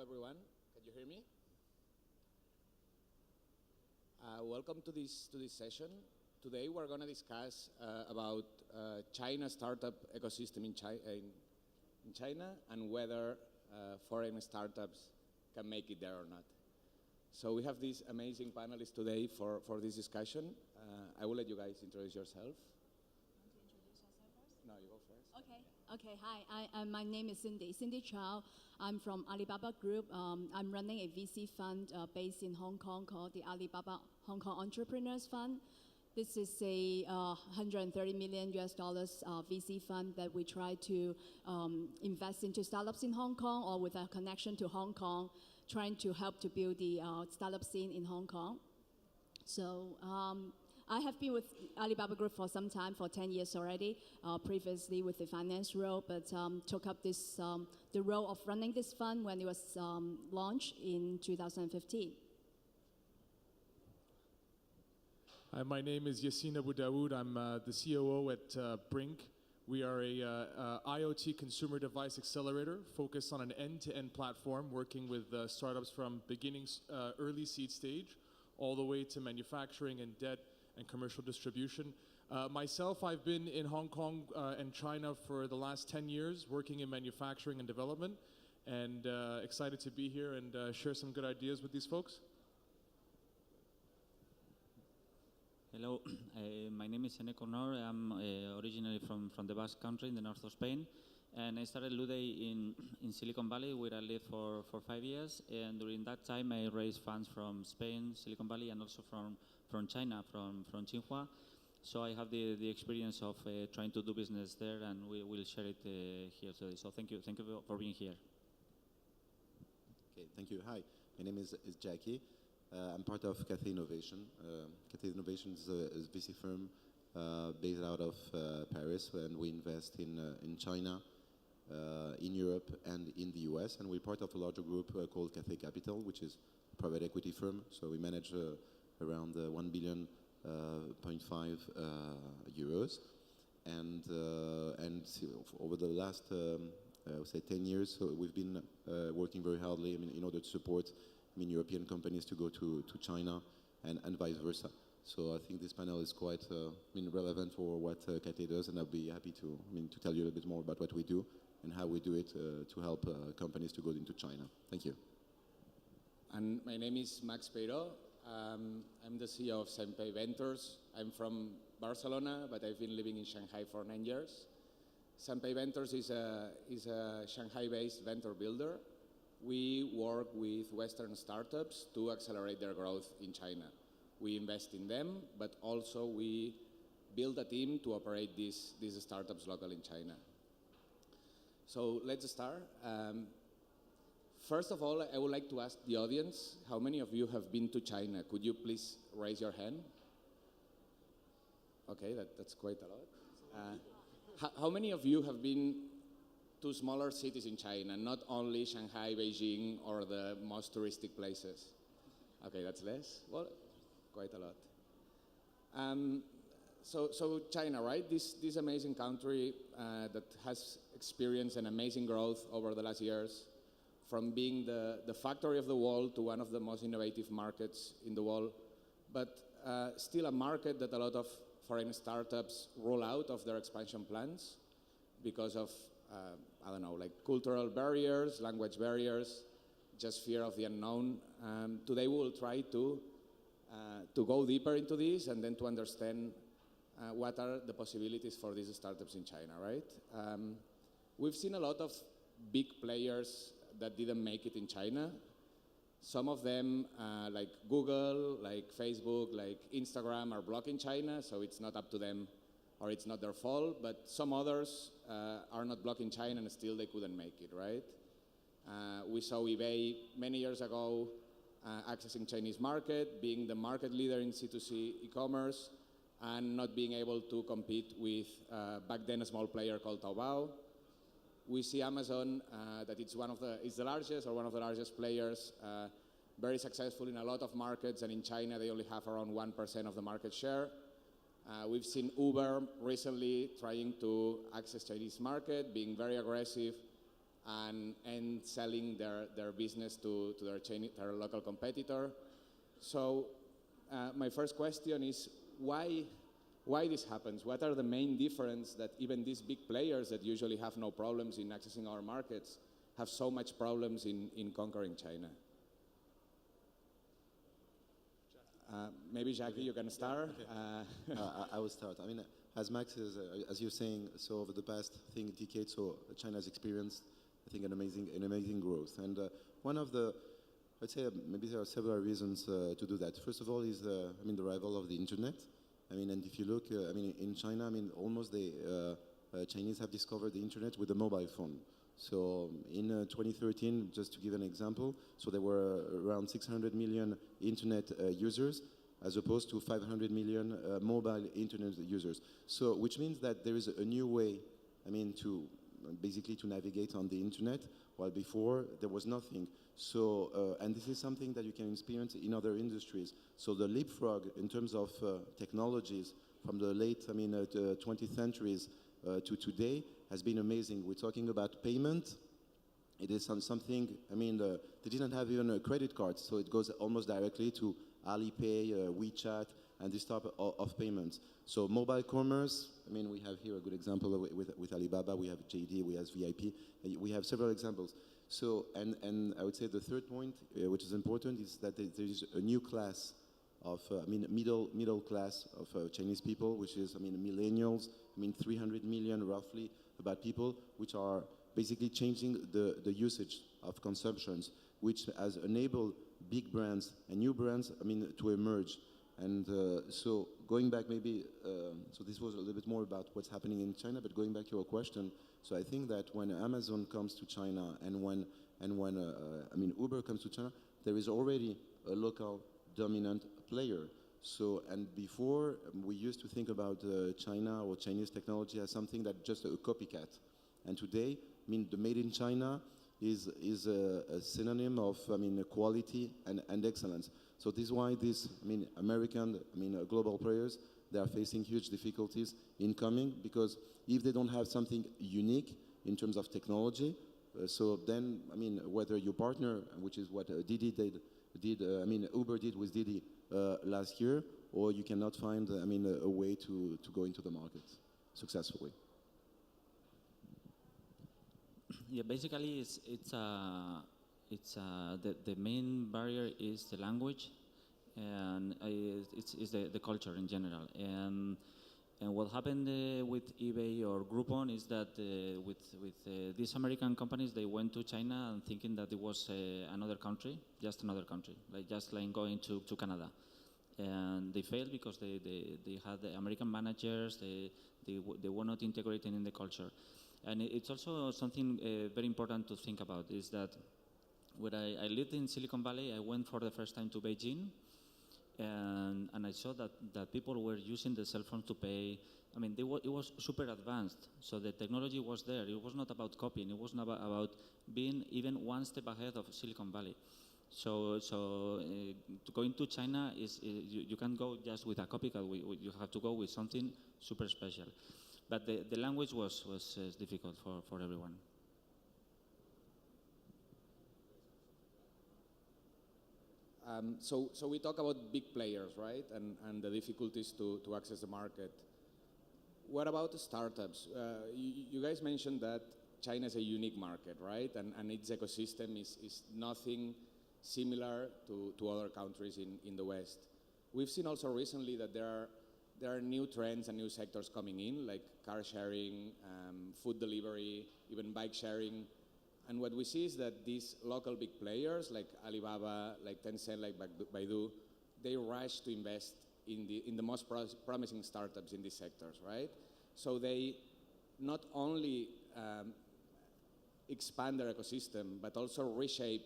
everyone. Can you hear me? Welcome to this session. Today we're going to discuss about China startup ecosystem in China and whether foreign startups can make it there or not. So we have these amazing panelists today for this discussion. I will let you guys introduce yourself. Want to introduce yourself first? No, you go first. Okay. Hi. My name is Cindy Chow. I'm from Alibaba Group. I'm running a VC fund based in Hong Kong called the Alibaba Hong Kong Entrepreneurs Fund. This is a $130 million VC fund that we try to invest into startups in Hong Kong or with a connection to Hong Kong, trying to help to build the startup scene in Hong Kong. So I have been with Alibaba Group for some time, for 10 years already, previously with the finance role, but took up this, the role of running this fund when it was launched in 2015. Hi, my name is Yasin Aboudaoud. I'm the COO at Brink. We are a IoT consumer device accelerator focused on an end-to-end platform working with startups from beginnings, early seed stage, all the way to manufacturing and debt and commercial distribution. Myself, I've been in Hong Kong and China for the last 10 years, working in manufacturing and development, and excited to be here and share some good ideas with these folks. Hello, my name is Eneko Knörr. I'm originally from the Basque Country in the north of Spain, and I started Ludei in Silicon Valley, where I lived for 5 years. And during that time, I raised funds from Spain, Silicon Valley, and also from China, from Tsinghua. So I have the experience of trying to do business there, and we will share it here today. So thank you for being here. Okay, thank you. Hi, my name is Jacky. I'm part of Cathay Innovation. Cathay Innovation is a VC firm based out of Paris, and we invest in China, in Europe, and in the US. And we're part of a larger group called Cathay Capital, which is a private equity firm. So we manage around 1.5 billion euros. And over the last, I would say 10 years, so we've been working very hardly in order to support European companies to go to China and vice versa. So I think this panel is quite relevant for what Cathay does, and I'll be happy to tell you a little bit more about what we do and how we do it to help companies to go into China. Thank you. And my name is Max Peiro. I'm the CEO of Sanpei Ventures. I'm from Barcelona, but I've been living in Shanghai for 9 years. Sanpei Ventures is a Shanghai-based venture builder. We work with Western startups to accelerate their growth in China. We invest in them, but also we build a team to operate these startups local in China. So let's start. First of all, I would like to ask the audience, how many of you have been to China? Could you please raise your hand? Okay, that's quite a lot. How many of you have been to smaller cities in China, not only Shanghai, Beijing, or the most touristic places? Okay, that's less. Well, quite a lot. So China, right? This amazing country that has experienced an amazing growth over the last years, from being the factory of the world to one of the most innovative markets in the world, but still a market that a lot of foreign startups roll out of their expansion plans because of I don't know, like cultural barriers, language barriers, just fear of the unknown. Today we will try to go deeper into this and then to understand what are the possibilities for these startups in China, right? We've seen a lot of big players that didn't make it in China. Some of them, like Google, like Facebook, like Instagram, are blocking China, so it's not up to them, or it's not their fault, but some others are not blocking China and still they couldn't make it, right? We saw eBay many years ago accessing Chinese market, being the market leader in C2C e-commerce, and not being able to compete with back then a small player called Taobao. We see Amazon that it's the largest or one of the largest players, very successful in a lot of markets, and in China they only have around 1% of the market share. We've seen Uber recently trying to access Chinese market, being very aggressive, and selling their business to their local competitor. So my first question is why this happens? What are the main differences that even these big players that usually have no problems in accessing our markets have so much problems in conquering China? Maybe Jacky, you can start. Okay. I will start. I mean, as Max is, as you're saying, so over the past decade, so China has experienced, I think, an amazing growth. And one of the, I'd say, maybe there are several reasons to do that. First of all is, the arrival of the internet. I mean, and if you look, in China, almost the Chinese have discovered the internet with the mobile phone. So in 2013, just to give an example, so there were around 600 million internet users, as opposed to 500 million mobile internet users. So which means that there is a new way, to basically to navigate on the internet, while before there was nothing. So, and this is something that you can experience in other industries. So the leapfrog in terms of technologies from the late 20th centuries to today has been amazing. We're talking about payment. It is something, they didn't have even a credit card, so it goes almost directly to Alipay, WeChat, and this type of payments. So mobile commerce, we have here a good example with Alibaba, we have JD, we have VIP, we have several examples. So, and I would say the third point, which is important, is that there is a new class of, middle class of Chinese people, which is, millennials, 300 million roughly, about people which are basically changing the usage of consumptions, which has enabled big brands and new brands, to emerge. And so going back maybe, so this was a little bit more about what's happening in China, but going back to your question, so I think that when Amazon comes to China and when Uber comes to China, there is already a local dominant player. So, and before we used to think about China or Chinese technology as something that just a copycat. And today, the made in China is a synonym of quality and excellence. So this is why these American global players, they are facing huge difficulties in coming, because if they don't have something unique in terms of technology, so then whether your partner, which is what Didi did Uber did with Didi last year, or you cannot find a way to go into the market successfully. Yeah, basically, the main barrier is the language, and it's the culture in general. And what happened with eBay or Groupon is that with these American companies, they went to China and thinking that it was another country, just another country, like going to Canada. And they failed because they had the American managers, they were not integrating in the culture. And it's also something very important to think about, is that when I lived in Silicon Valley, I went for the first time to Beijing, and I saw that people were using the cell phone to pay. It was super advanced, so the technology was there. It was not about copying. It was not about being even one step ahead of Silicon Valley. So going to China is you can't go just with a copycat. You have to go with something super special. But the language was difficult for everyone. So we talk about big players, right, and the difficulties to access the market. What about startups? You guys mentioned that China is a unique market, right, and its ecosystem is nothing similar to other countries in the West. We've seen also recently that there are new trends and new sectors coming in, like car sharing, food delivery, even bike sharing. And what we see is that these local big players, like Alibaba, like Tencent, like Baidu, they rush to invest in the most promising startups in these sectors, right? So they not only expand their ecosystem, but also reshape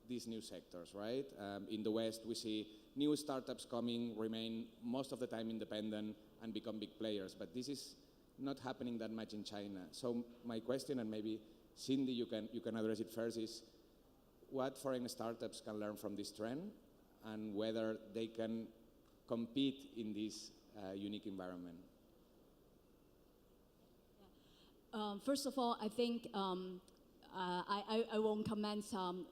these new sectors, right? In the West, we see new startups coming, remain most of the time independent, and become big players. But this is not happening that much in China. So my question, and maybe Cindy, you can address it first, is what foreign startups can learn from this trend, and whether they can compete in this unique environment? First of all, I think I won't comment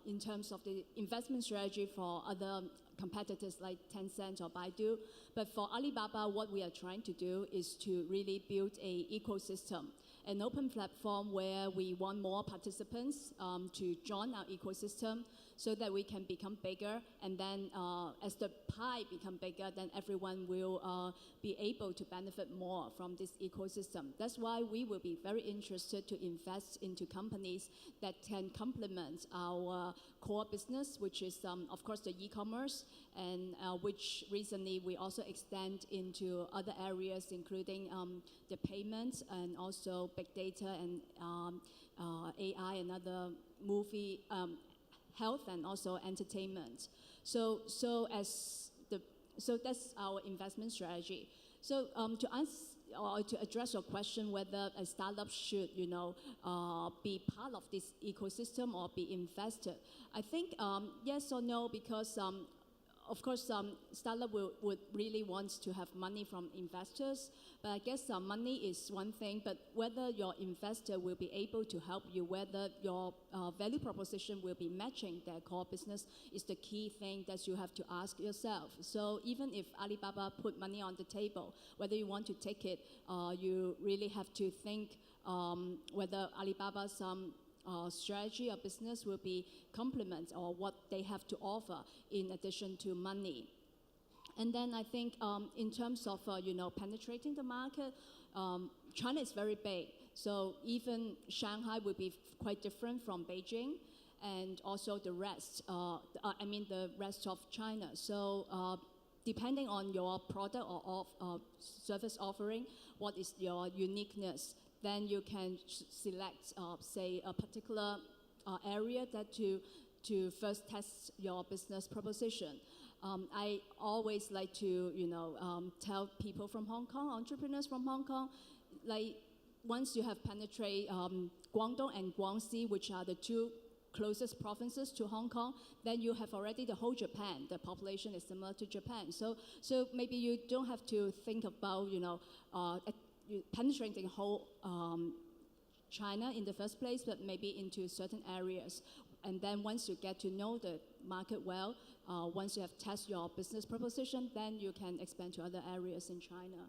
in terms of the investment strategy for other competitors like Tencent or Baidu. But for Alibaba, what we are trying to do is to really build an ecosystem, an open platform where we want more participants to join our ecosystem so that we can become bigger. And then as the pie become bigger, then everyone will be able to benefit more from this ecosystem. That's why we will be very interested to invest into companies that can complement our core business, which is, of course, the e-commerce, and which recently we also extend into other areas, including the payments and also big data and AI and other movie, health and also entertainment. So that's our investment strategy. So to answer or to address your question whether a startup should, be part of this ecosystem or be invested, I think yes or no, because of course, startup would really want to have money from investors, but I guess money is one thing, but whether your investor will be able to help you, whether your value proposition will be matching their core business is the key thing that you have to ask yourself. So even if Alibaba put money on the table, whether you want to take it, you really have to think whether Alibaba's strategy or business will be complement or what they have to offer in addition to money. And then I think in terms of penetrating the market, China is very big. So even Shanghai will be quite different from Beijing, and also the rest. The rest of China. So depending on your product or service offering, what is your uniqueness? Then you can select, say, a particular area that to first test your business proposition. I always like to, tell people from Hong Kong, entrepreneurs from Hong Kong, like once you have penetrated Guangdong and Guangxi, which are the two closest provinces to Hong Kong, then you have already the whole Japan. The population is similar to Japan. So maybe you don't have to think about, penetrating the whole China in the first place, but maybe into certain areas. And then once you get to know the market well, once you have tested your business proposition, then you can expand to other areas in China.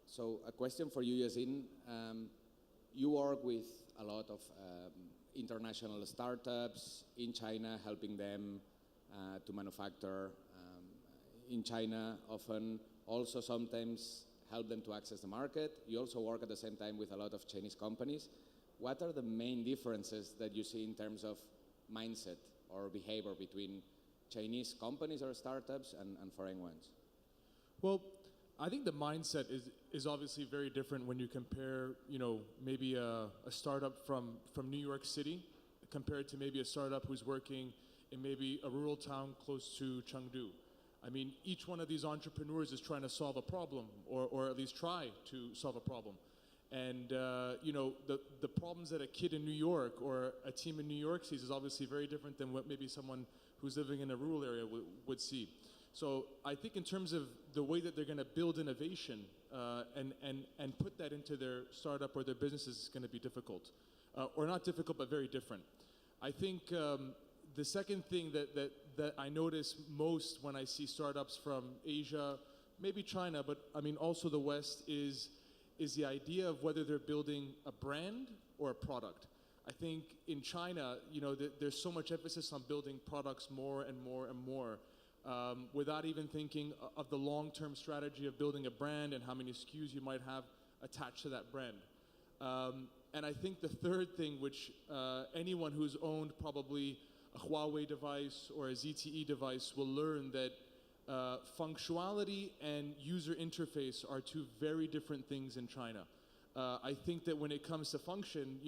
So a question for you, Yasin. You work with a lot of international startups in China, helping them to manufacture in China, often also sometimes help them to access the market. You also work at the same time with a lot of Chinese companies. What are the main differences that you see in terms of mindset or behavior between Chinese companies or startups and foreign ones? Well, I think the mindset is obviously very different when you compare, maybe a startup from New York City compared to maybe a startup who's working in maybe a rural town close to Chengdu. I mean, each one of these entrepreneurs is trying to solve a problem, or at least try to solve a problem. And, the problems that a kid in New York or a team in New York sees is obviously very different than what maybe someone who's living in a rural area would see. So I think in terms of the way that they're going to build innovation and put that into their startup or their businesses is going to be difficult. Or not difficult, but very different. I think the second thing that I notice most when I see startups from Asia, maybe China, but I mean also the West, is the idea of whether they're building a brand or a product. I think in China, there's so much emphasis on building products more and more and more, without even thinking of the long-term strategy of building a brand and how many SKUs you might have attached to that brand. And I think the third thing, which anyone who's owned probably a Huawei device or a ZTE device will learn, that functionality and user interface are two very different things in China. I think that when it comes to function,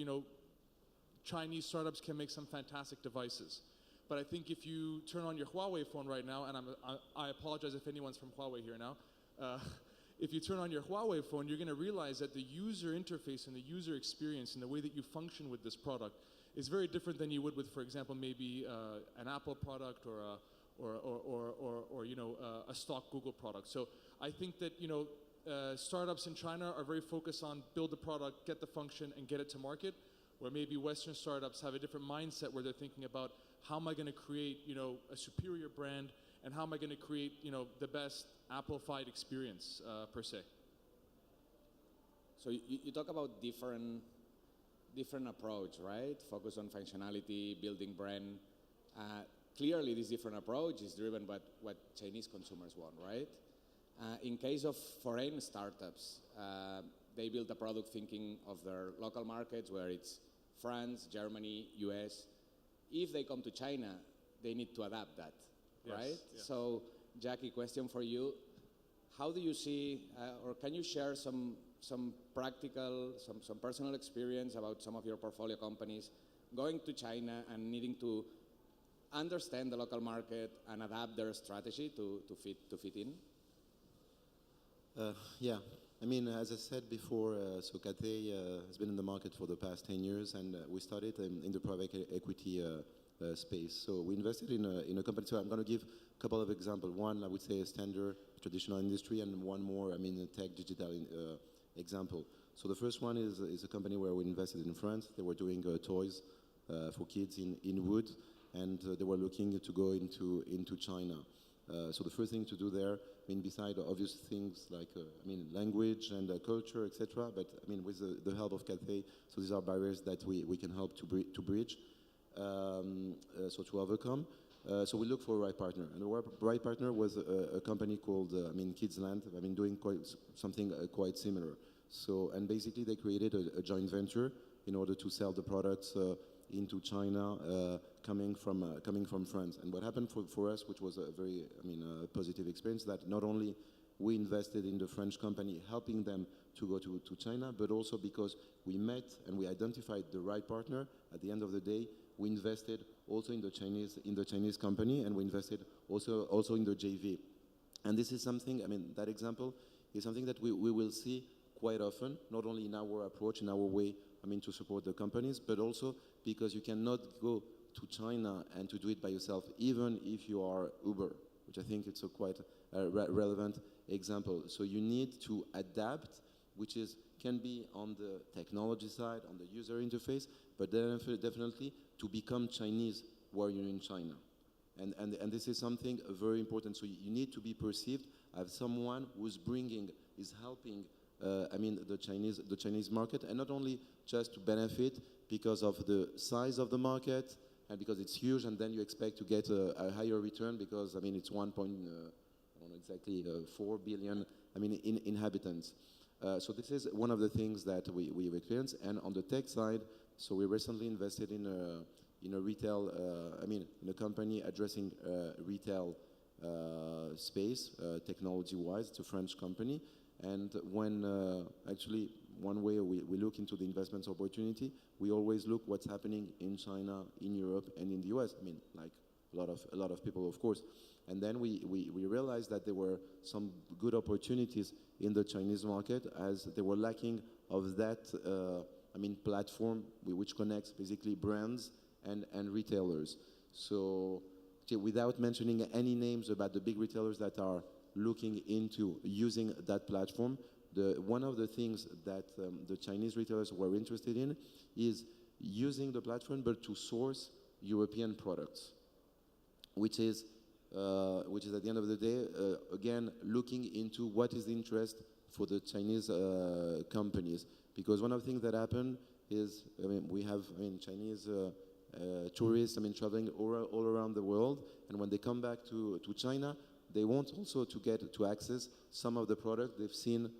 Chinese startups can make some fantastic devices. But I think if you turn on your Huawei phone right now, and I apologize if anyone's from Huawei here now, if you turn on your Huawei phone, you're going to realize that the user interface and the user experience and the way that you function with this product is very different than you would with, for example, maybe an Apple product or a stock Google product. So I think that startups in China are very focused on build the product, get the function, and get it to market, where maybe Western startups have a different mindset where they're thinking about how am I going to create, a superior brand, and how am I going to create, the best amplified experience per se. So you talk about different approach, right? Focus on functionality, building brand. Clearly, this different approach is driven by what Chinese consumers want, right? In case of foreign startups, they build a product thinking of their local markets, where it's France, Germany, US. If they come to China, they need to adapt that, Yes, right? yeah. So, Jacky, question for you. How do you see, or can you share some practical, some personal experience about some of your portfolio companies going to China and needing to understand the local market and adapt their strategy to fit in? Yeah, I mean, as I said before, so Cathay has been in the market for the past 10 years, and we started in the private equity space. So we invested in a company. So I'm going to give a couple of examples. One, I would say a standard traditional industry, and one more, I mean, a tech digital example. So the first one is a company where we invested in France. They were doing toys for kids in wood, and they were looking to go into China. So the first thing to do there, I mean, beside obvious things like, language and culture, etc. But I mean, with the help of Cathay, so these are barriers that we can help to bridge, so to overcome. So we look for a right partner, and the right partner was a company called Kidsland. I mean, doing something quite similar. So, and basically they created a joint venture in order to sell the products into China, coming from France. And what happened for us, which was a very positive experience, that not only we invested in the French company, helping them to go to China, but also because we met and we identified the right partner. At the end of the day, we invested also in the Chinese company, and we invested also in the JV. And this is something, that example is something that we will see quite often, not only in our approach, in our way, to support the companies, but also because you cannot go to China and to do it by yourself, even if you are Uber, which I think it's a quite relevant example. So you need to adapt, which can be on the technology side, on the user interface, but definitely to become Chinese while you're in China. And this is something very important. So you need to be perceived as someone who's helping the Chinese market, and not only just to benefit because of the size of the market and because it's huge, and then you expect to get a higher return because it's 4 billion inhabitants. So this is one of the things that we've experienced. And on the tech side, so we recently invested in a retail, in a company addressing retail space, technology-wise. It's a French company. And when actually one way we look into the investment opportunity, we always look what's happening in China, in Europe, and in the US. Like a lot of people, of course. And then we realized that there were some good opportunities in the Chinese market, as they were lacking of that platform which connects basically brands and retailers. So without mentioning any names about the big retailers that are looking into using that platform, one of the things that the Chinese retailers were interested in is using the platform, but to source European products, which is at the end of the day, again, looking into what is the interest for the Chinese companies. Because one of the things that happened is, we have Chinese tourists traveling all around the world, and when they come back to China, they want also to get to access some of the products they've seen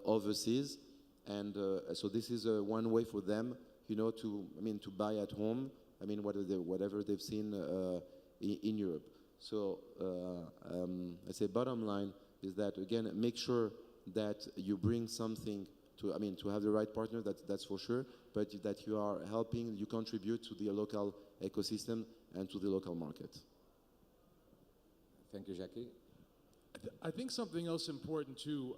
overseas, and so this is one way for them, to buy at home, whatever they've seen in Europe. So I say bottom line is that, again, make sure that you bring something to have the right partner, that's for sure, but that you contribute to the local ecosystem and to the local market. Thank you, Jacky. I think something else important too,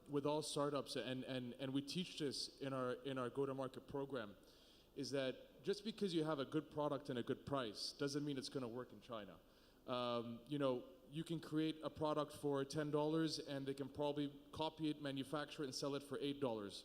with all startups, and we teach this in our go-to-market program, is that just because you have a good product and a good price doesn't mean it's going to work in China. you can create a product for $10 and they can probably copy it, manufacture it, and sell it for $8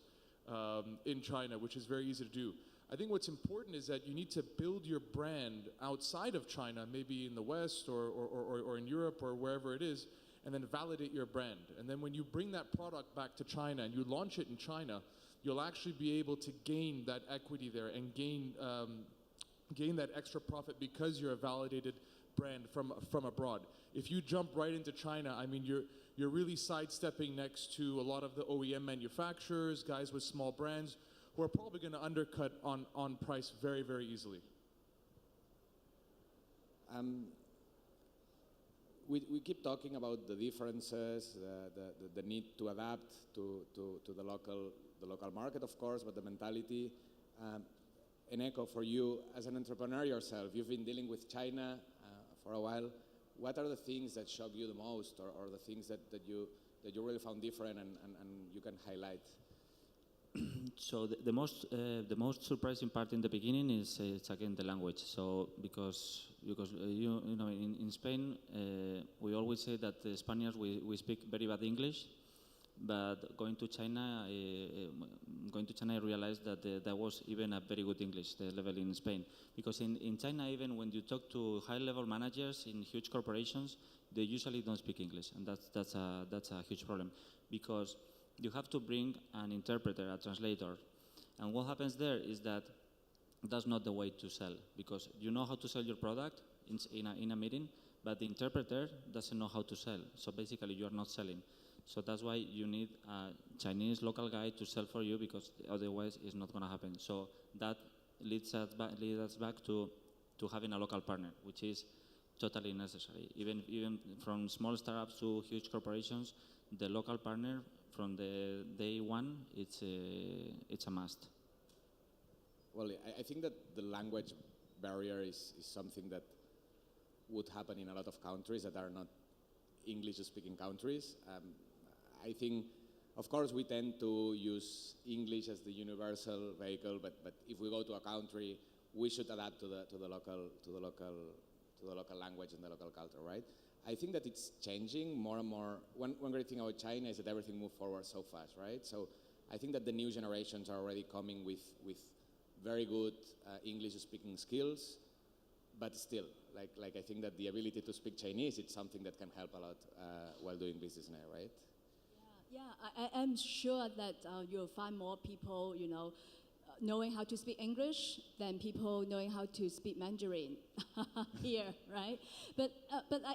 in China, which is very easy to do. I think what's important is that you need to build your brand outside of China, maybe in the West or in Europe or wherever it is, and then validate your brand. And then when you bring that product back to China and you launch it in China, you'll actually be able to gain that equity there and gain that extra profit because you're a validated brand from abroad. If you jump right into China, I mean, you're really sidestepping next to a lot of the OEM manufacturers, guys with small brands, who are probably going to undercut on price very, very easily. We keep talking about the differences, the need to adapt to the local market, of course, but the mentality. Eneko, for you as an entrepreneur yourself, you've been dealing with China for a while. What are the things that shock you the most, or the things that you really found different and you can highlight? So the most surprising part in the beginning is again the language. So because you know in Spain we always say that the Spaniards we speak very bad English, but going to China I realized that there was even a very good English level in Spain, because in China, even when you talk to high level managers in huge corporations, they usually don't speak English, and that's a huge problem, because you have to bring an interpreter, a translator. And what happens there is that that's not the way to sell, because you know how to sell your product in a meeting, but the interpreter doesn't know how to sell. So basically, you are not selling. So that's why you need a Chinese local guy to sell for you, because otherwise it's not going to happen. So that leads us back to having a local partner, which is totally necessary. Even from small startups to huge corporations, the local partner from the day one, it's a must. Well, I think that the language barrier is something that would happen in a lot of countries that are not English-speaking countries. I think, of course, we tend to use English as the universal vehicle, but if we go to a country, we should adapt to the local language and the local culture, right? I think that it's changing more and more. One great thing about China is that everything moved forward so fast, right? So I think that the new generations are already coming with very good English-speaking skills, but still, like I think that the ability to speak Chinese, it's something that can help a lot while doing business now, right? Yeah, I am sure that you'll find more people, knowing how to speak English than people knowing how to speak Mandarin here, right? But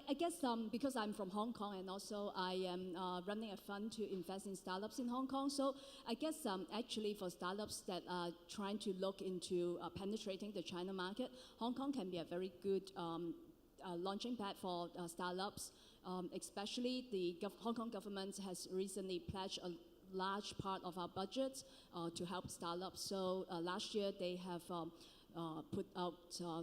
I guess because I'm from Hong Kong, and also I am running a fund to invest in startups in Hong Kong. So I guess actually for startups that are trying to look into penetrating the China market, Hong Kong can be a very good launching pad for startups. Especially the Hong Kong government has recently pledged a large part of our budget to help startups. So last year they have put out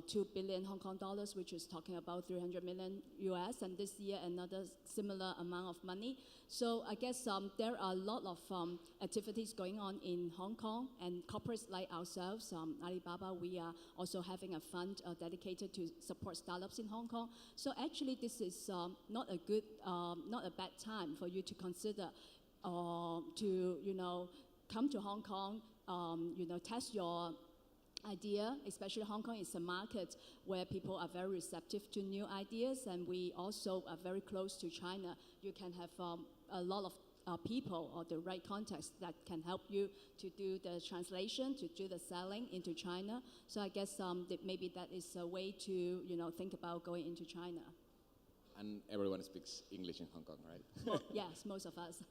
2 billion Hong Kong dollars, which is talking about 300 million US, and this year another similar amount of money. So I guess there are a lot of activities going on in Hong Kong, and corporates like ourselves, Alibaba, we are also having a fund dedicated to support startups in Hong Kong. So actually this is not a bad time for you to consider to come to Hong Kong, test your idea. Especially Hong Kong is a market where people are very receptive to new ideas, and we also are very close to China. You can have a lot of people or the right context that can help you to do the translation, to do the selling into China. So I guess maybe that is a way to think about going into China. And everyone speaks English in Hong Kong, right? Yes, most of us.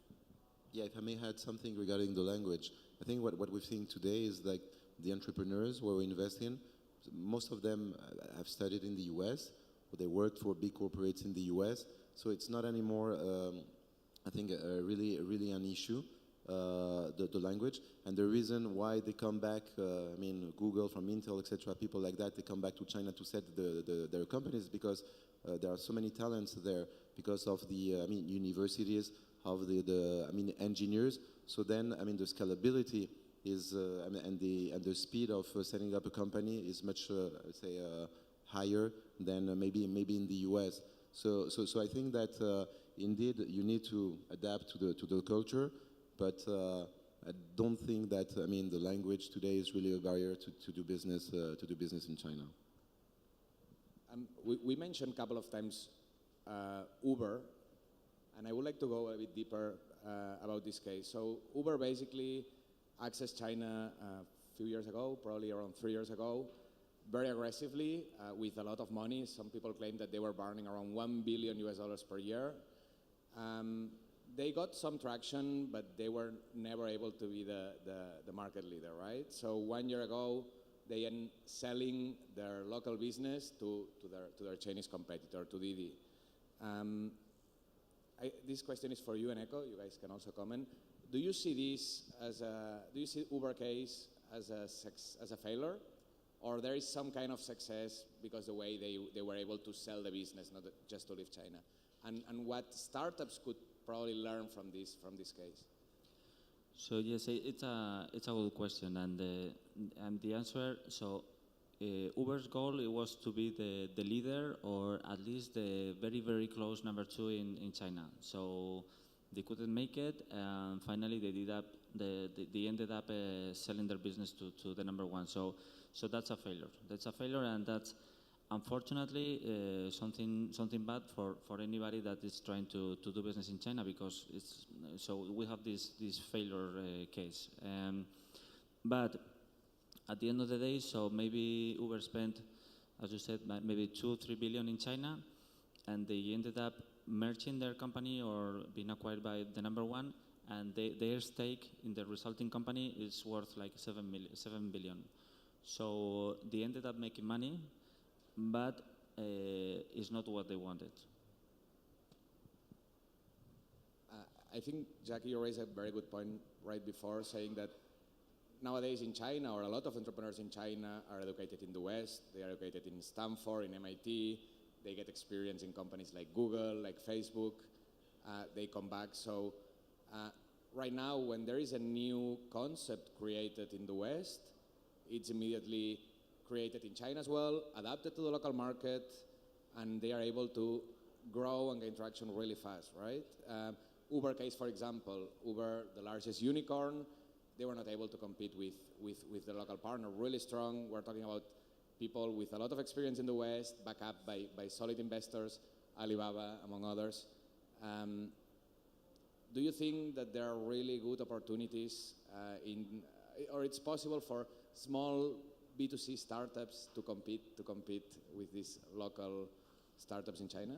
Yeah, if I may add something regarding the language, I think what we're seeing today is like the entrepreneurs where we invest in, most of them have studied in the US, or they worked for big corporates in the US, so it's not anymore, I think, really an issue, the language. And the reason why they come back, Google from Intel, etc., people like that, they come back to China to set their companies because there are so many talents there because of the universities, of the engineers. So then, the scalability is and the speed of setting up a company is much higher than maybe in the US. So I think that indeed you need to adapt to the culture, but I don't think that the language today is really a barrier to do business in China. We mentioned a couple of times Uber, and I would like to go a bit deeper about this case. So Uber basically accessed China a few years ago, probably around 3 years ago, very aggressively with a lot of money. Some people claim that they were burning around $1 billion per year. They got some traction, but they were never able to be the market leader, right? So 1 year ago, they end selling their local business to their Chinese competitor, to Didi. This question is for you, Eneko. You guys can also comment. Do you see this do you see Uber case as a failure, or there is some kind of success because the way they were able to sell the business, not just to leave China? And what startups could probably learn from this case? So yes, it's a good question, and the answer. So Uber's goal it was to be the leader, or at least the very close number 2 in China. So they couldn't make it, and finally they ended up selling their business to the number 1. So that's a failure. That's a failure, and that's unfortunately something bad for anybody that is trying to do business in China, because so we have this failure case. But at the end of the day, so maybe Uber spent, as you said, maybe 2-3 billion in China, and they ended up merging their company or being acquired by the number 1, and their stake in the resulting company is worth like 7 billion. So they ended up making money, but it's not what they wanted. I think, Jacky, you raised a very good point right before, saying that nowadays in China, or a lot of entrepreneurs in China are educated in the West. They are educated in Stanford, in MIT. They get experience in companies like Google, like Facebook. They come back. So right now, when there is a new concept created in the West, it's immediately created in China as well, adapted to the local market, and they are able to grow and gain traction really fast, right? Uber case, for example, Uber, the largest unicorn, they were not able to compete with the local partner, really strong. We're talking about people with a lot of experience in the West, backed up by solid investors, Alibaba, among others. Do you think that there are really good opportunities or it's possible for small B2C startups to compete with these local startups in China?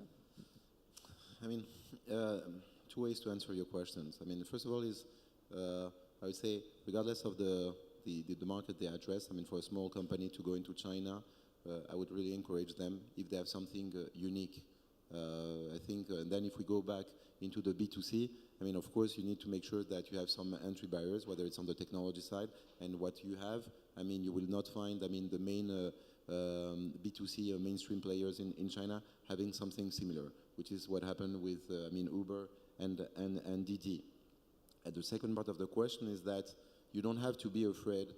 Two ways to answer your questions. First of all is, I would say, regardless of the market they address, for a small company to go into China, I would really encourage them if they have something unique. I think, and then if we go back into the B2C, of course, you need to make sure that you have some entry barriers, whether it's on the technology side, and what you have. You will not find, the main B2C or mainstream players in China having something similar, which is what happened with, Uber and Didi. And the second part of the question is that you don't have to be afraid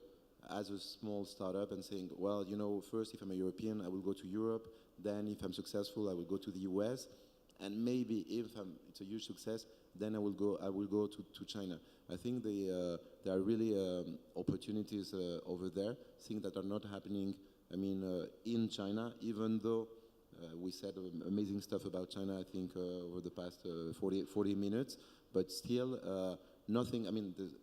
as a small startup and saying, well, first, if I'm a European, I will go to Europe. Then if I'm successful, I will go to the US. And maybe if it's a huge success, then I will go to China. I think there are really opportunities over there, things that are not happening, in China, even though we said amazing stuff about China, I think, over the past 40 minutes. But still, nothing,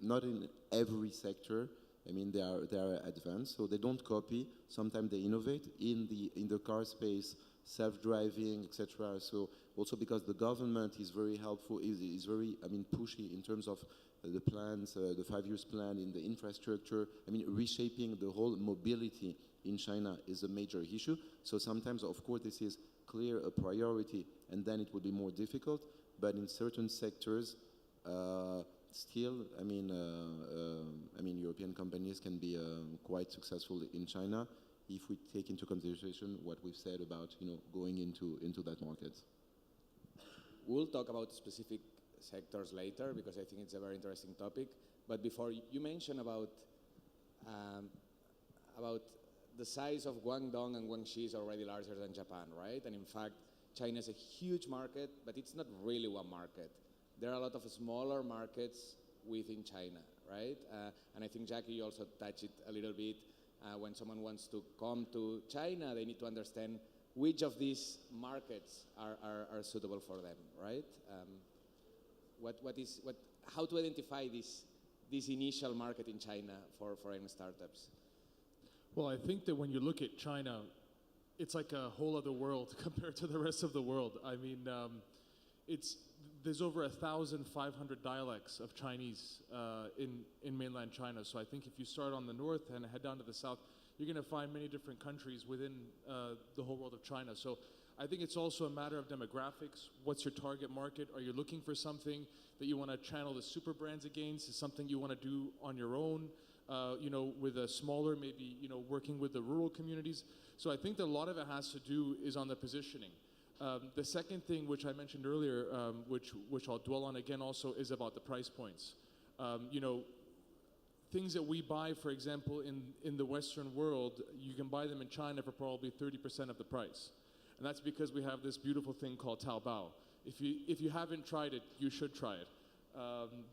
not in every sector, they are advanced, so they don't copy. Sometimes they innovate in the car space, self-driving, etc. So also because the government is very helpful, is very pushy in terms of the plans, the 5 years plan in the infrastructure. Reshaping the whole mobility in China is a major issue. So sometimes, of course, this is clear a priority, and then it will be more difficult. But in certain sectors, still, European companies can be quite successful in China if we take into consideration what we've said about going into that market. We'll talk about specific sectors later because I think it's a very interesting topic. But before, you mentioned about the size of Guangdong and Guangxi is already larger than Japan, right? And in fact, China is a huge market, but it's not really one market. There are a lot of smaller markets within China, right? And I think Jacky, you also touched it a little bit. When someone wants to come to China, they need to understand which of these markets are suitable for them, right? How to identify this initial market in China for foreign startups? Well, I think that when you look at China, it's like a whole other world compared to the rest of the world. I mean, there's over 1,500 dialects of Chinese in mainland China. So I think if you start on the north and head down to the south, you're going to find many different countries within the whole world of China. So I think it's also a matter of demographics. What's your target market? Are you looking for something that you want to channel the super brands against? Is something you want to do on your own? With a smaller, maybe, working with the rural communities. So I think that a lot of it has to do is on the positioning. The second thing, which I mentioned earlier, which I'll dwell on again also, is about the price points. Things that we buy, for example, in the Western world, you can buy them in China for probably 30% of the price. And that's because we have this beautiful thing called Taobao. If you haven't tried it, you should try it.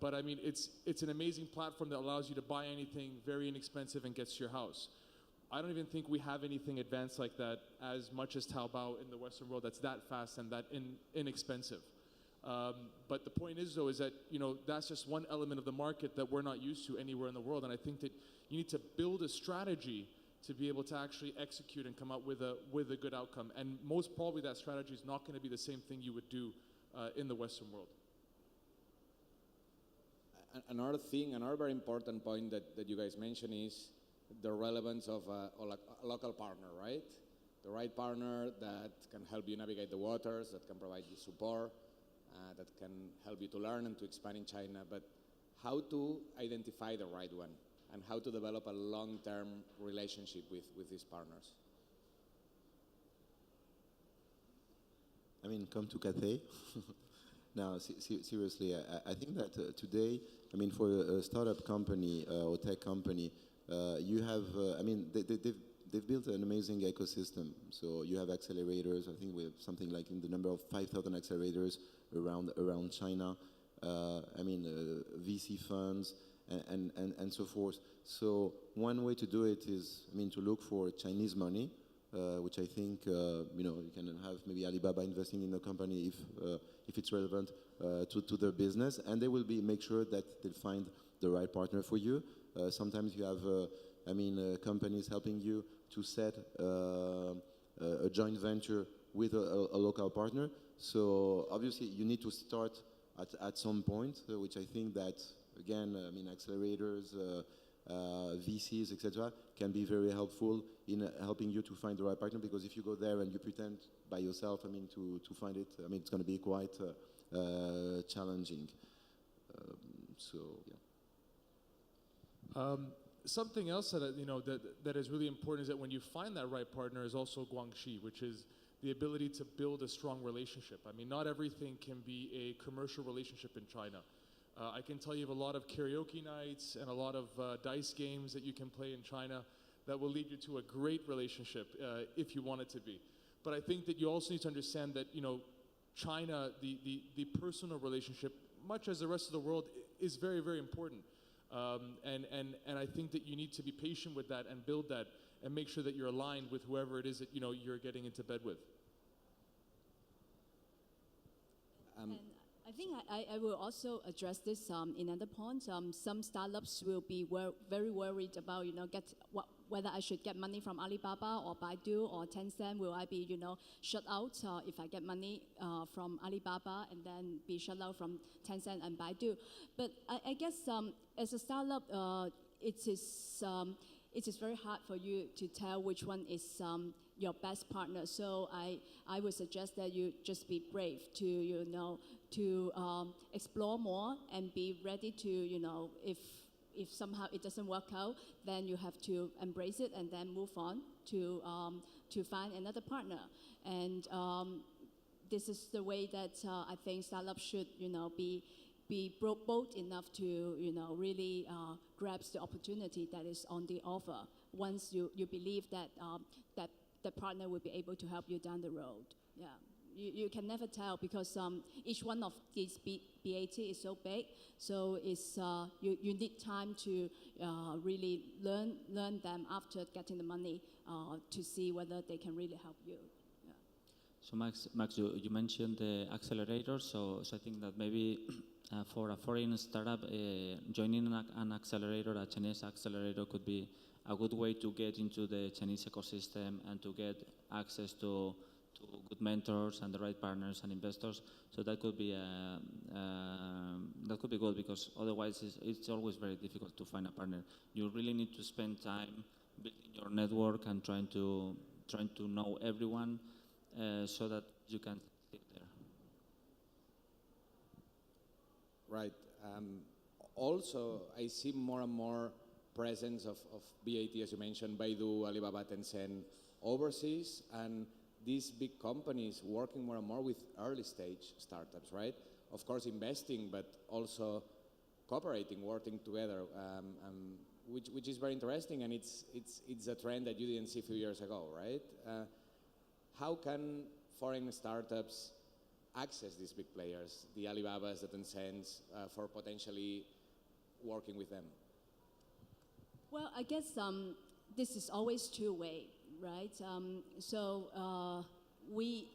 But I mean, it's an amazing platform that allows you to buy anything very inexpensive and gets to your house. I don't even think we have anything advanced like that as much as Taobao in the Western world that's that fast and that inexpensive. But the point is, though, is that that's just one element of the market that we're not used to anywhere in the world. And I think that you need to build a strategy to be able to actually execute and come up with a good outcome. And most probably that strategy is not going to be the same thing you would do in the Western world. Another very important point that you guys mentioned is the relevance of a local partner, right? The right partner that can help you navigate the waters, that can provide you support, that can help you to learn and to expand in China. But how to identify the right one and how to develop a long-term relationship with these partners? I mean, come to Cathay. Now, seriously, I think that today, I mean, for a startup company or tech company, you have, they've built an amazing ecosystem. So you have accelerators. I think we have something like in the number of 5,000 accelerators around China. VC funds and so forth. So one way to do it is, to look for Chinese money, which I think you can have maybe Alibaba investing in a company if it's relevant to their business, and they will make sure that they'll find the right partner for you. Sometimes you have companies helping you to set a joint venture with a local partner. So obviously you need to start at some point, which I think that again, accelerators, VCs, etc., can be very helpful in helping you to find the right partner. Because if you go there and you pretend by yourself, to find it, it's going to be quite challenging. Something else that is really important is that when you find that right partner is also guangxi, which is the ability to build a strong relationship. Not everything can be a commercial relationship in China. I can tell you of a lot of karaoke nights and a lot of dice games that you can play in China that will lead you to a great relationship if you want it to be. But I think that you also need to understand that China, the personal relationship, much as the rest of the world, is very, very important. And I think that you need to be patient with that and build that and make sure that you're aligned with whoever it is that you're getting into bed with. And I think I will also address this in another point. Some startups will be very worried about whether I should get money from Alibaba or Baidu or Tencent. Will I be shut out if I get money from Alibaba and then be shut out from Tencent and Baidu? But I guess as a startup, it is very hard for you to tell which one is your best partner. So I would suggest that you just be brave to explore more and be ready to if somehow it doesn't work out, then you have to embrace it and then move on to find another partner. And this is the way that I think startups should be bold enough to really grab the opportunity that is on the offer once you believe that that the partner will be able to help you down the road. Yeah, you can never tell because each one of these BAT is so big. So it's, you need time to really learn them after getting the money to see whether they can really help you. Yeah. So Max, you mentioned the accelerator. So I think that maybe for a foreign startup, joining an accelerator, a Chinese accelerator, could be a good way to get into the Chinese ecosystem and to get access to good mentors and the right partners and investors. So that could be good because otherwise it's always very difficult to find a partner. You really need to spend time building your network and trying to know everyone so that you can get there. Right. Also, I see more and more presence of BAT, as you mentioned, Baidu, Alibaba, Tencent, overseas, and these big companies working more and more with early stage startups, right? Of course, investing, but also cooperating, working together, which is very interesting, and it's a trend that you didn't see a few years ago, right? How can foreign startups access these big players, the Alibabas, the Tencents, for potentially working with them? Well, I guess this is always two-way, right? We,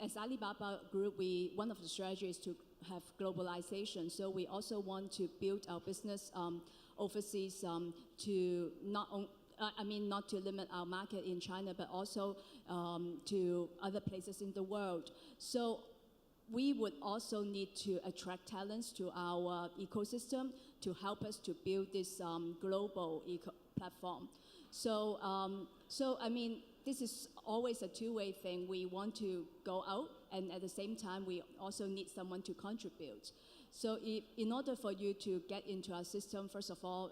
as Alibaba Group, one of the strategies is to have globalization. So we also want to build our business overseas to not to limit our market in China, but also to other places in the world. So we would also need to attract talents to our ecosystem to help us to build this global platform. So, I mean, this is always a two-way thing. We want to go out, and at the same time, we also need someone to contribute. So in order for you to get into our system, first of all,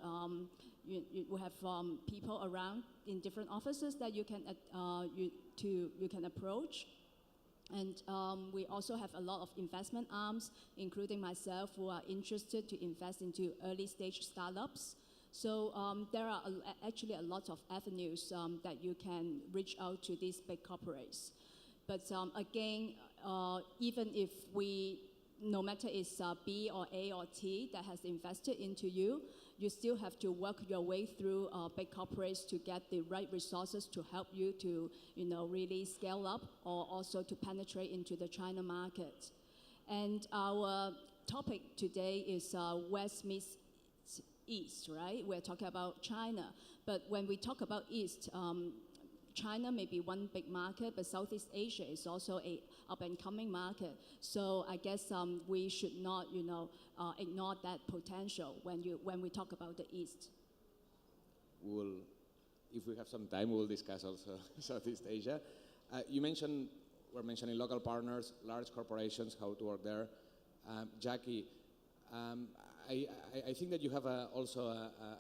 you have people around in different offices that you can approach. And we also have a lot of investment arms, including myself, who are interested to invest into early stage startups. So there are actually a lot of avenues that you can reach out to these big corporates. But again, even if no matter it's B or A or T that has invested into you, you still have to work your way through big corporates to get the right resources to help you to, really scale up or also to penetrate into the China market. And our topic today is West meets East, right? We're talking about China. But when we talk about East, China may be one big market, but Southeast Asia is also a up-and-coming market. So I guess we should not, ignore that potential when we talk about the East. If we have some time, we'll discuss also Southeast Asia. We're mentioning local partners, large corporations, how to work there. Jacky, I think that you have also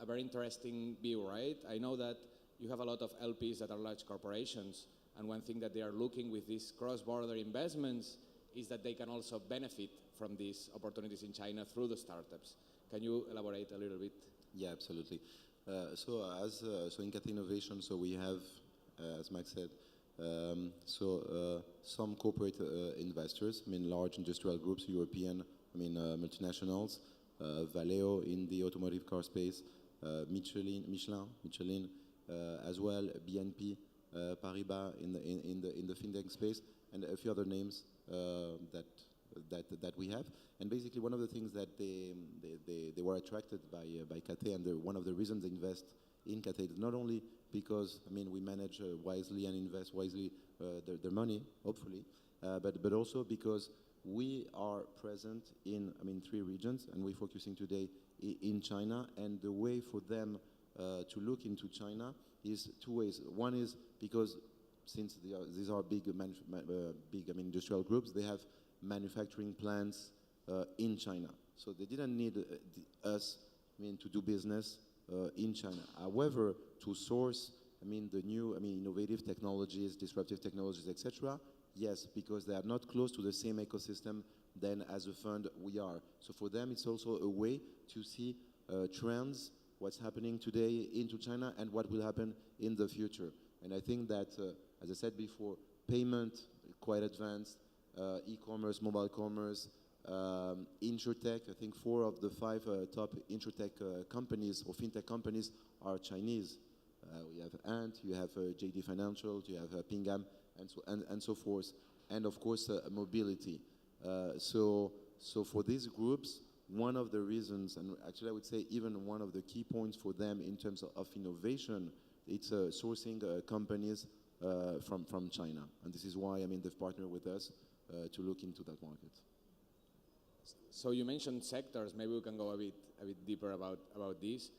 a very interesting view, right? I know that you have a lot of LPs that are large corporations, and one thing that they are looking with these cross-border investments is that they can also benefit from these opportunities in China through the startups. Can you elaborate a little bit? Yeah, absolutely. So in Cathay Innovation, so we have, as Max said, some corporate investors, large industrial groups, European, multinationals, Valeo in the automotive car space, Michelin, as well, BNP Paribas in the fintech space, and a few other names that we have. And basically, one of the things that they were attracted by Cathay, and one of the reasons they invest in Cathay, not only because we manage wisely and invest wisely their money, hopefully, but also because we are present in 3 regions, and we're focusing today in China. And the way for them to look into China is 2 ways. One is because since these are big industrial groups, they have manufacturing plants in China, so they didn't need us to do business in China. However, to source the new innovative technologies, disruptive technologies, etc. Yes, because they are not close to the same ecosystem than as a fund we are. So for them, it's also a way to see trends, what's happening today into China, and what will happen in the future. And I think that, as I said before, payment quite advanced, e-commerce, mobile commerce, insurtech. I think 4 of the 5 top insurtech companies or fintech companies are Chinese. We have Ant, you have JD Financial, you have Pingam, and so forth, and of course mobility. So for these groups, one of the reasons, and actually I would say even one of the key points for them in terms of innovation, it's sourcing companies from China, and this is why they've partnered with us to look into that market. So you mentioned sectors. Maybe we can go a bit deeper about this.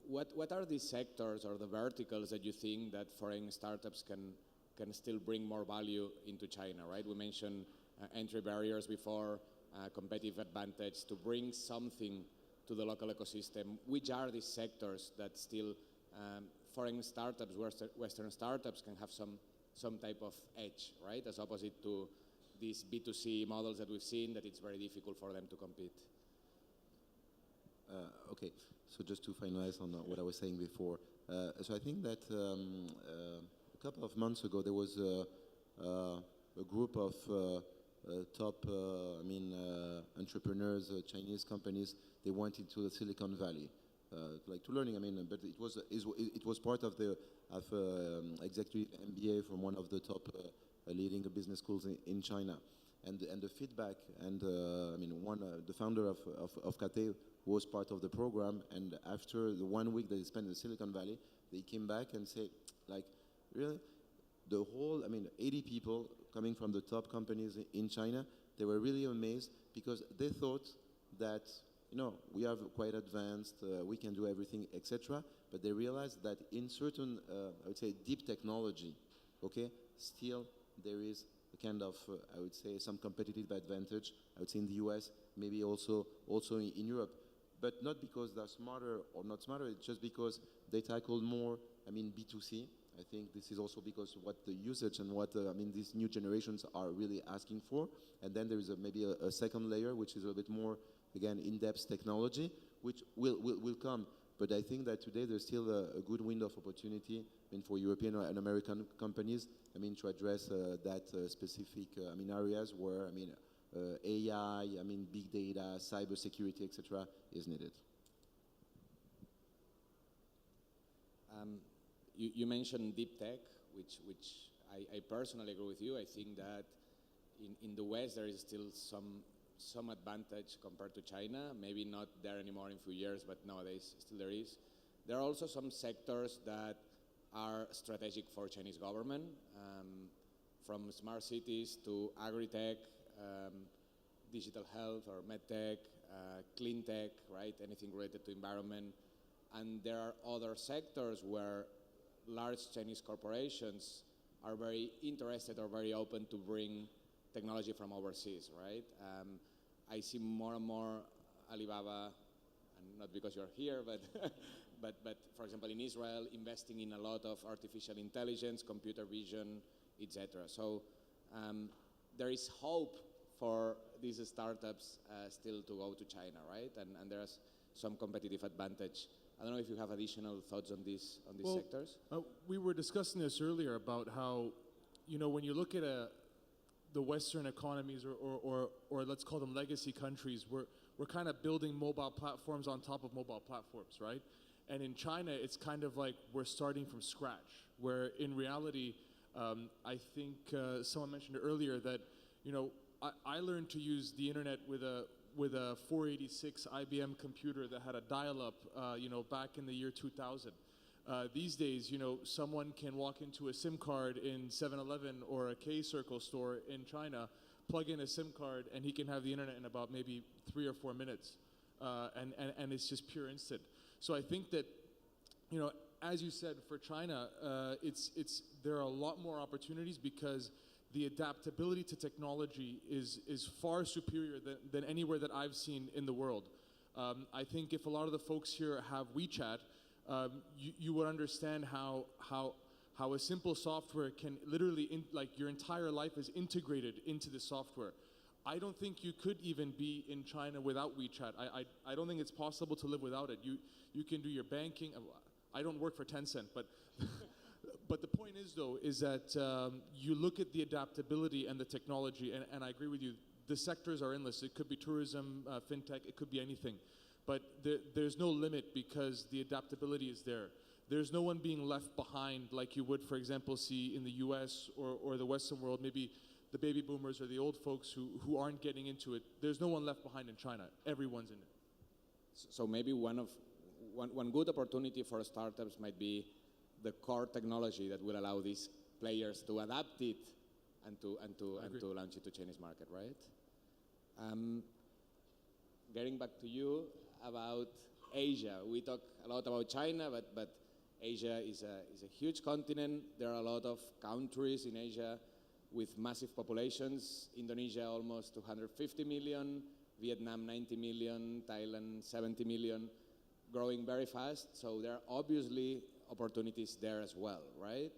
What are these sectors or the verticals that you think that foreign startups can still bring more value into China? Right? We mentioned entry barriers before, competitive advantage to bring something to the local ecosystem. Which are these sectors that still foreign startups, Western startups, can have some type of edge, right? As opposite to these B2C models that we've seen, that it's very difficult for them to compete. Okay, so just to finalize on what I was saying before. So I think that a couple of months ago there was a group of top entrepreneurs, Chinese companies. They went into the Silicon Valley, like to learning. But it was part of the executive MBA from one of the top leading business schools in China, and the feedback, and the founder of Cathay was part of the program, and after the 1 week that they spent in Silicon Valley, they came back and said, like, really, the whole 80 people coming from the top companies in China, they were really amazed because they thought that we are quite advanced, we can do everything, etc. But they realized that in certain, I would say, deep technology, okay, still there is a kind of, I would say, some competitive advantage. I would say in the US, maybe also in Europe, but not because they're smarter or not smarter. It's just because they tackle more. B2C. I think this is also because what the usage and what these new generations are really asking for. And then there is maybe a second layer, which is a little bit more, again, in-depth technology, which will come. But I think that today there's still a good window of opportunity for European and American companies, to address that specific areas where AI, big data, cybersecurity, etc. is needed. You mentioned deep tech, which I personally agree with you. I think that in the West there is still some advantage compared to China. Maybe not there anymore in a few years, but nowadays still there is. There are also some sectors that are strategic for Chinese government, from smart cities to agri-tech, digital health or medtech, clean tech, right? Anything related to environment. And there are other sectors where large Chinese corporations are very interested or very open to bring technology from overseas, right? I see more and more Alibaba, and not because you're here, but but for example in Israel, investing in a lot of artificial intelligence, computer vision, etc. So there is hope for these startups still to go to China, right? And there's some competitive advantage. I don't know if you have additional thoughts on these sectors. We were discussing this earlier about how, when you look at the Western economies or let's call them legacy countries, we're kind of building mobile platforms on top of mobile platforms, right? And in China, it's kind of like we're starting from scratch, where in reality, I think someone mentioned earlier that, I learned to use the internet with a 486 IBM computer that had a dial-up, back in the year 2000. These days, someone can walk into a SIM card in 7-Eleven or a K-Circle store in China, plug in a SIM card, and he can have the internet in about maybe 3 or 4 minutes, and it's just pure instant. So I think that, as you said, for China, there are a lot more opportunities because the adaptability to technology is far superior than anywhere that I've seen in the world. I think if a lot of the folks here have WeChat, you would understand how a simple software can literally, your entire life is integrated into the software. I don't think you could even be in China without WeChat. I don't think it's possible to live without it. You can do your banking. I don't work for Tencent, but but the point is, though, is that you look at the adaptability and the technology, and I agree with you, the sectors are endless. It could be tourism, fintech, it could be anything. But there's no limit because the adaptability is there. There's no one being left behind like you would, for example, see in the US or the Western world, maybe the baby boomers or the old folks who aren't getting into it. There's no one left behind in China. Everyone's in it. So maybe one good opportunity for startups might be the core technology that will allow these players to adapt it and to launch it to Chinese market, right? Getting back to you about Asia, we talk a lot about China, but Asia is a huge continent. There are a lot of countries in Asia with massive populations. Indonesia almost 250 million, Vietnam 90 million, Thailand 70 million, growing very fast. So there are obviously opportunities there as well, right?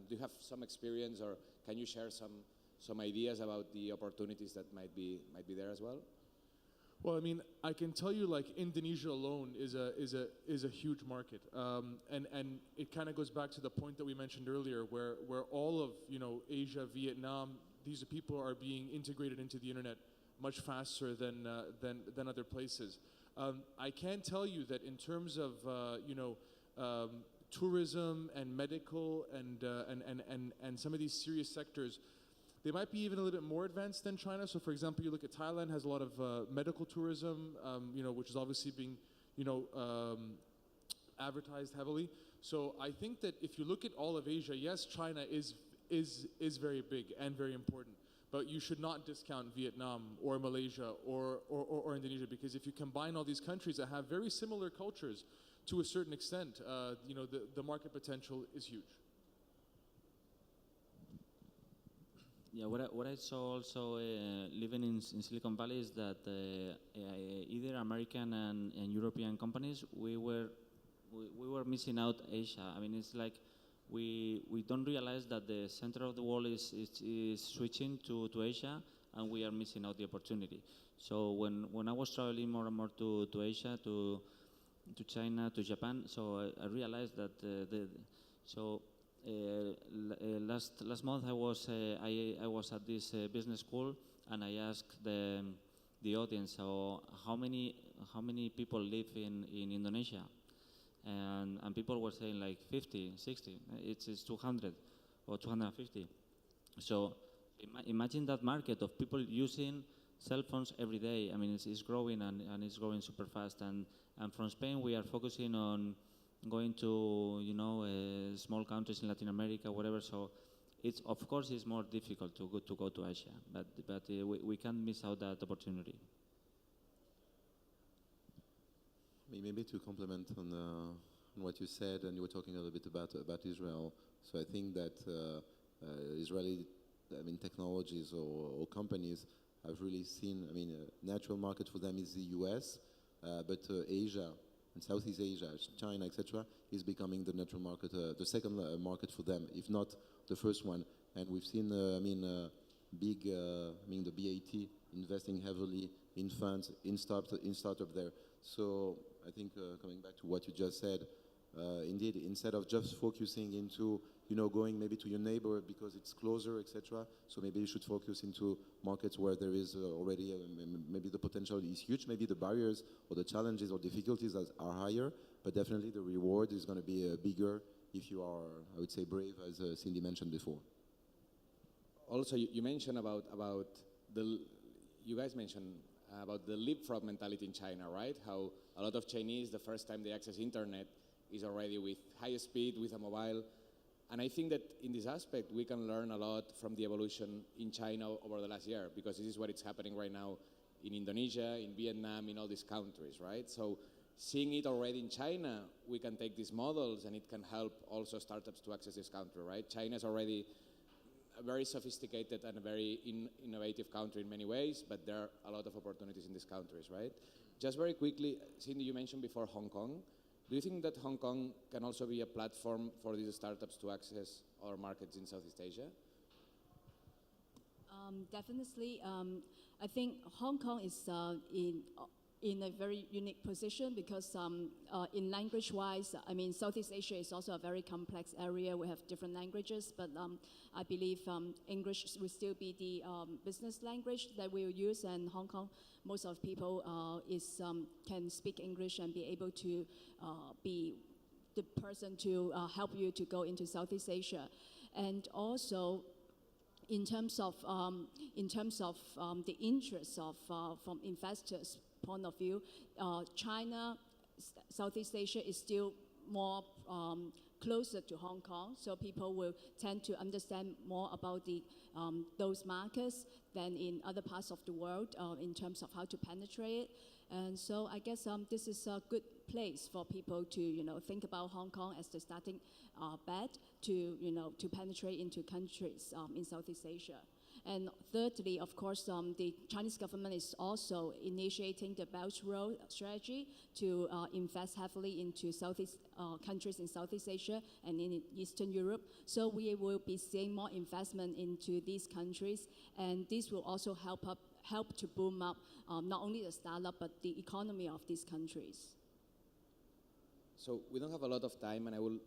Do you have some experience, or can you share some ideas about the opportunities that might be there as well? Well, I mean, I can tell you, like, Indonesia alone is a huge market, and it kind of goes back to the point that we mentioned earlier, where all of Asia, Vietnam, these people are being integrated into the internet much faster than other places. I can tell you that in terms of tourism and medical and some of these serious sectors, they might be even a little bit more advanced than China. So, for example, you look at Thailand, has a lot of medical tourism, which is obviously being, advertised heavily. So, I think that if you look at all of Asia, yes, China is very big and very important, but you should not discount Vietnam or Malaysia or Indonesia, because if you combine all these countries that have very similar cultures, to a certain extent, the market potential is huge. Yeah, what I saw also living in Silicon Valley is that either American and European companies, we were missing out Asia. I mean, it's like we don't realize that the center of the world is switching to Asia, and we are missing out the opportunity. So when I was traveling more and more to Asia, to China, to Japan, so I realized that last month I was at this business school, and I asked the audience, so how many people live in Indonesia, and people were saying like 50, 60. It's 200 or 250. So imagine that market of people using cell phones every day. I mean, it's growing and it's growing super fast. And from Spain, we are focusing on going to small countries in Latin America, whatever. So it's of course it's more difficult to go to Asia, but we can't miss out that opportunity. Maybe to complement on what you said, and you were talking a little bit about Israel. So I think that Israeli, technologies or companies have really seen. A natural market for them is the U.S., but Asia and Southeast Asia, China, etc., is becoming the natural market, the second market for them, if not the first one. And we've seen, the BAT investing heavily in funds, in startup there. So I think coming back to what you just said, indeed, instead of just focusing into going maybe to your neighbor because it's closer, etc. So maybe you should focus into markets where there is already maybe the potential is huge. Maybe the barriers or the challenges or difficulties are higher, but definitely the reward is going to be bigger if you are, I would say, brave, as Cindy mentioned before. Also, you mentioned about you guys mentioned about the leapfrog mentality in China, right? How a lot of Chinese, the first time they access internet, is already with high speed, with a mobile. And I think that in this aspect, we can learn a lot from the evolution in China over the last year, because this is what is happening right now in Indonesia, in Vietnam, in all these countries, right? So seeing it already in China, we can take these models and it can help also startups to access this country, right? China is already a very sophisticated and a very innovative country in many ways, but there are a lot of opportunities in these countries, right? Just very quickly, Cindy, you mentioned before Hong Kong. Do you think that Hong Kong can also be a platform for these startups to access our markets in Southeast Asia? Definitely. I think Hong Kong is in a very unique position because in language-wise, I mean, Southeast Asia is also a very complex area. We have different languages, but I believe English will still be the business language that we will use, and Hong Kong, most of people can speak English and be able to be the person to help you to go into Southeast Asia. And also, in terms of the interests of from investors' point of view, China, Southeast Asia is still more closer to Hong Kong, so people will tend to understand more about those markets than in other parts of the world in terms of how to penetrate it. And so I guess this is a good place for people to think about Hong Kong as the starting bed to penetrate into countries in Southeast Asia. And thirdly, of course, the Chinese government is also initiating the Belt Road strategy to invest heavily into countries in Southeast Asia and in Eastern Europe. So we will be seeing more investment into these countries, and this will also help to boom up not only the startup but the economy of these countries. So we don't have a lot of time, and I would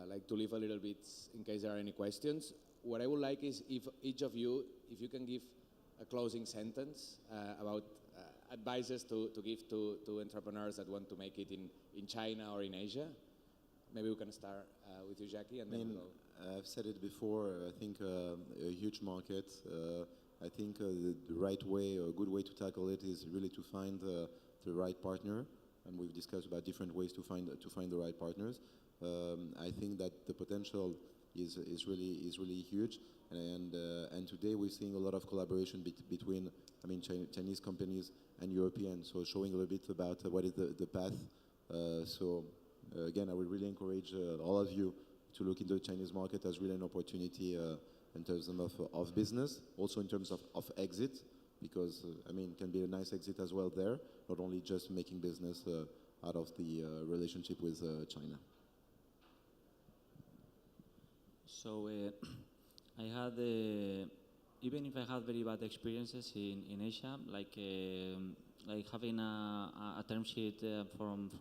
like to leave a little bit in case there are any questions. What I would like is if each of you, if you can give a closing sentence about advices to give to entrepreneurs that want to make it in China or in Asia. Maybe we can start with you, Jacky, and then we'll go. I've said it before, I think a huge market. I think the right way, or a good way to tackle it is really to find the right partner. And we've discussed about different ways to find the right partners. I think that the potential is really huge, and today we're seeing a lot of collaboration between Chinese companies and European. So showing a little bit about what is the path. Again, I would really encourage all of you to look into the Chinese market as really an opportunity in terms of business, also in terms of exit, because it can be a nice exit as well there, not only just making business out of the relationship with China. So I had, even if I had very bad experiences in Asia, like having a term sheet from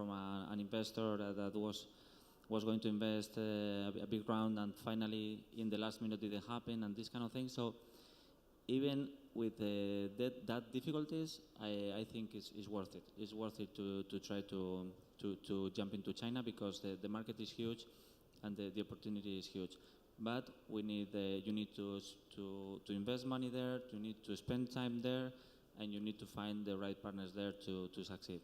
an investor that was going to invest a big round, and finally in the last minute it didn't happen, and this kind of thing. So even with that difficulties, I think it's worth it. It's worth it to try to jump into China, because the market is huge and the opportunity is huge. But you need to invest money there, you need to spend time there, and you need to find the right partners there to succeed.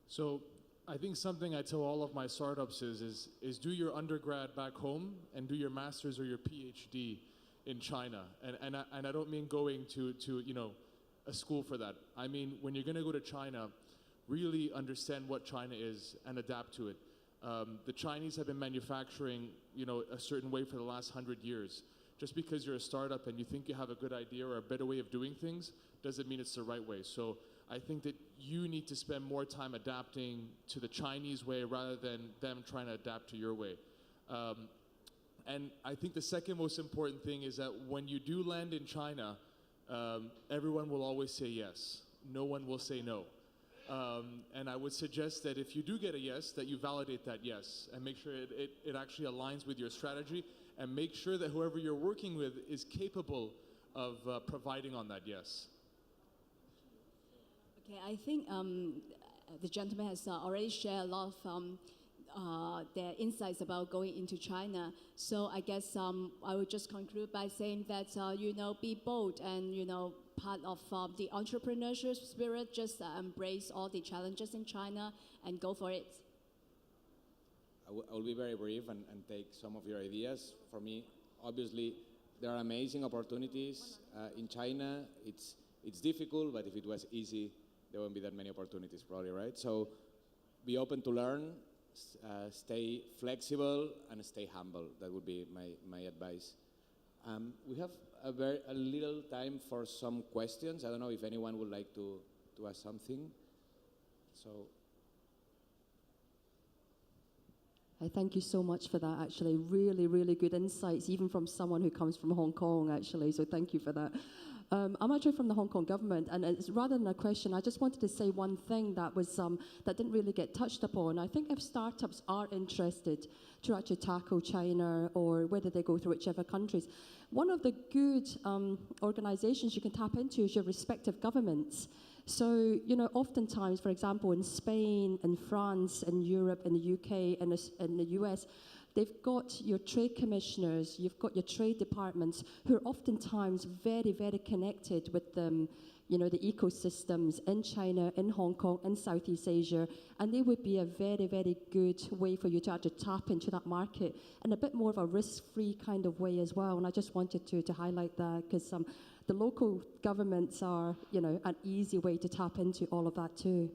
So I think something I tell all of my startups is do your undergrad back home and do your master's or your PhD in China. And I don't mean going to a school for that. I mean, when you're going to go to China, really understand what China is and adapt to it. The Chinese have been manufacturing, a certain way for the last 100 years. Just because you're a startup and you think you have a good idea or a better way of doing things, doesn't mean it's the right way. So I think that you need to spend more time adapting to the Chinese way rather than them trying to adapt to your way. And I think the second most important thing is that when you do land in China, everyone will always say yes. No one will say no. And I would suggest that if you do get a yes, that you validate that yes and make sure it actually aligns with your strategy, and make sure that whoever you're working with is capable of providing on that yes. Okay, I think the gentleman has already shared a lot of their insights about going into China. So I guess I would just conclude by saying that, be bold and, part of the entrepreneurship spirit, just embrace all the challenges in China and go for it. I will be very brief and take some of your ideas. For me, obviously, there are amazing opportunities in China. It's difficult, but if it was easy, there wouldn't be that many opportunities probably, right? So be open to learn, stay flexible, and stay humble. That would be my advice. We have a little time for some questions. I don't know if anyone would like to ask something. So. I thank you so much for that, actually. Really, really good insights, even from someone who comes from Hong Kong, actually. So thank you for that. I'm actually from the Hong Kong government, and it's rather than a question, I just wanted to say one thing that was that didn't really get touched upon. I think if startups are interested to actually tackle China or whether they go through whichever countries, one of the good organizations you can tap into is your respective governments. So, oftentimes, for example, in Spain, in France, in Europe, in the UK, and in the US, they've got your trade commissioners, you've got your trade departments who are oftentimes very, very connected with the ecosystems in China, in Hong Kong, in Southeast Asia, and they would be a very, very good way for you to actually tap into that market in a bit more of a risk-free kind of way as well. And I just wanted to highlight that because the local governments are, an easy way to tap into all of that too.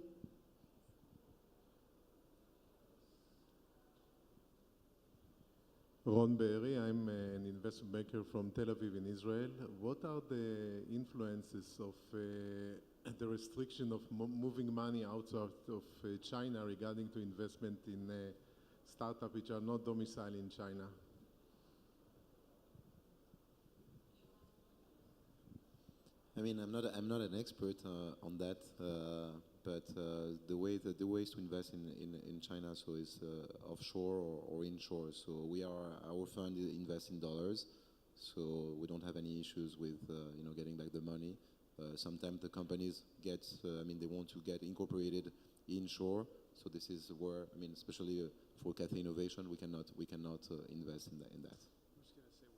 Ron Be'eri, I'm an investment banker from Tel Aviv in Israel. What are the influences of the restriction of moving money outside of China regarding to investment in startups which are not domiciled in China? I mean, I'm not an expert on that, but the ways to invest in China so is offshore or inshore. So our fund invests in dollars, so we don't have any issues with getting back the money. Sometimes the companies they want to get incorporated inshore. So this is where especially for Cathay Innovation, we cannot invest in that. I'm just going to say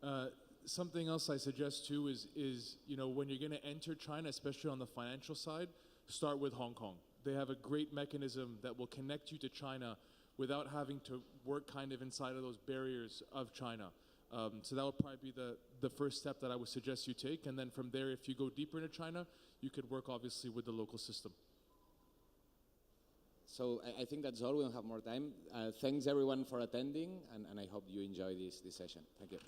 one thing. Something else I suggest too is when you're going to enter China, especially on the financial side, start with Hong Kong. They have a great mechanism that will connect you to China without having to work kind of inside of those barriers of China. So that would probably be the first step that I would suggest you take. And then from there, if you go deeper into China, you could work obviously with the local system. So I think that's all. We don't have more time. Thanks everyone for attending, and I hope you enjoy this session. Thank you.